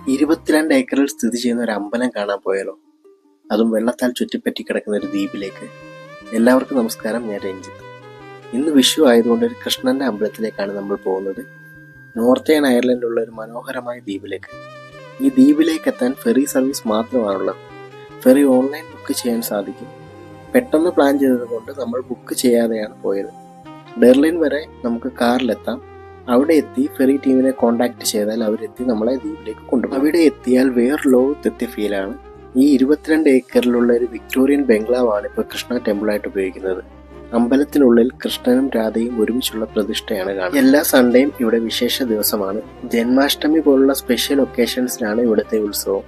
22 ഏക്കറിൽ സ്ഥിതി ചെയ്യുന്ന ഒരു അമ്പലം കാണാൻ പോയാലോ? അതും വെള്ളത്താൽ ചുറ്റിപ്പറ്റി കിടക്കുന്ന ഒരു ദ്വീപിലേക്ക്. എല്ലാവർക്കും നമസ്കാരം, ഞാൻ രഞ്ജിത്ത്. ഇന്ന് വിഷു ആയതുകൊണ്ട് ഒരു കൃഷ്ണന്റെ അമ്പലത്തിലേക്കാണ് നമ്മൾ പോകുന്നത്. നോർത്തേൺ അയർലൻഡിലുള്ള ഒരു മനോഹരമായ ദ്വീപിലേക്ക്. ഈ ദ്വീപിലേക്ക് എത്താൻ ഫെറി സർവീസ് മാത്രമാണുള്ളത്. ഫെറി ഓൺലൈൻ ബുക്ക് ചെയ്യാൻ സാധിക്കും. പെട്ടെന്ന് പ്ലാൻ ചെയ്തതുകൊണ്ട് നമ്മൾ ബുക്ക് ചെയ്യാതെയാണ് പോയത്. ഡെർലിൻ വരെ നമുക്ക് കാറിലെത്താം. അവിടെ എത്തി ഫെറി ടീമിനെ കോൺടാക്ട് ചെയ്താൽ അവരെത്തി നമ്മളെ ദ്വീപിലേക്ക് കൊണ്ടുപോകും. അവിടെ എത്തിയാൽ വേറെ ലോകത്തെത്തിയ ഫീലാണ്. ഈ 22 ഏക്കറിലുള്ള ഒരു വിക്ടോറിയൻ ബംഗ്ലാവാണ് ഇപ്പോൾ കൃഷ്ണ ടെമ്പിളായിട്ട് ഉപയോഗിക്കുന്നത്. അമ്പലത്തിനുള്ളിൽ കൃഷ്ണനും രാധയും ഒരുമിച്ചുള്ള പ്രതിഷ്ഠയാണ് കാണുന്നത്. എല്ലാ സൺഡേയും ഇവിടെ വിശേഷ ദിവസമാണ്. ജന്മാഷ്ടമി പോലുള്ള സ്പെഷ്യൽ ഒക്കേഷൻസിലാണ് ഇവിടുത്തെ ഉത്സവം.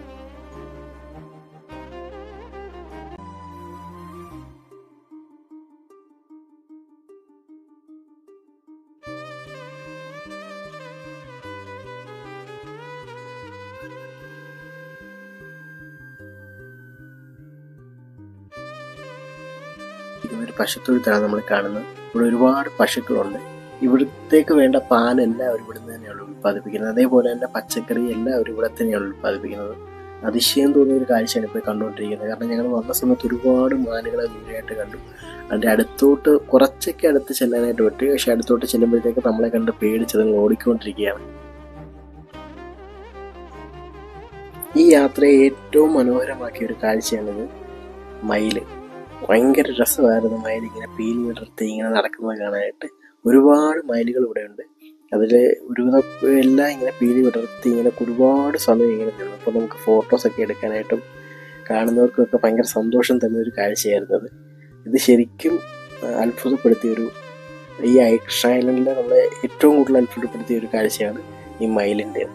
ഒരു പശുത്തൊഴുത്താണ് നമ്മൾ കാണുന്നത്. ഇവിടെ ഒരുപാട് പശുക്കളുണ്ട്. ഇവിടത്തേക്ക് വേണ്ട പാലെല്ലാം അവർ ഇവിടെ നിന്ന് തന്നെയാണ് ഉൽപ്പാദിപ്പിക്കുന്നത്. അതേപോലെ തന്നെ പച്ചക്കറി എല്ലാം അവർ ഇവിടെ തന്നെയാണ് ഉൽപ്പാദിപ്പിക്കുന്നത്. അതിശയം തോന്നിയ ഒരു കാഴ്ചയാണ് ഇപ്പോൾ കണ്ടുകൊണ്ടിരിക്കുന്നത്. കാരണം ഞങ്ങൾ വന്ന സമയത്ത് ഒരുപാട് മാനുകളെ ദൂരെയായിട്ട് കണ്ടു. അതിൻ്റെ അടുത്തോട്ട് കുറച്ചൊക്കെ അടുത്ത് ചെല്ലാനായിട്ട് പറ്റി. പക്ഷെ അടുത്തോട്ട് ചെല്ലുമ്പോഴത്തേക്ക് നമ്മളെ കണ്ട് പേടിച്ചത് ഓടിക്കൊണ്ടിരിക്കുകയാണ്. ഈ യാത്രയെ ഏറ്റവും മനോഹരമാക്കിയ ഒരു കാഴ്ചയാണിത്. മയില് ഭയങ്കര രസമായിരുന്നു. മയിൽ ഇങ്ങനെ പീലി വിടർത്തി ഇങ്ങനെ നടക്കുന്നത് കാണാനായിട്ട്. ഒരുപാട് മയിലുകൾ ഇവിടെ ഉണ്ട്. അതിൽ ഒരുവിധം എല്ലാം ഇങ്ങനെ പീലി വിടർത്തി ഇങ്ങനെ ഒരുപാട് സമയം ഇങ്ങനെ നിന്നു. അപ്പോൾ നമുക്ക് ഫോട്ടോസൊക്കെ എടുക്കാനായിട്ടും കാണുന്നവർക്കൊക്കെ ഭയങ്കര സന്തോഷം തരുന്ന ഒരു കാഴ്ചയായിരുന്നത്. ഇത് ശരിക്കും അത്ഭുതപ്പെടുത്തിയൊരു, ഈ കൃഷ്ണ ഐലൻഡിൽ നമ്മളെ ഏറ്റവും കൂടുതൽ അത്ഭുതപ്പെടുത്തിയ ഒരു കാഴ്ചയാണ് ഈ മയിലിൻ്റെ.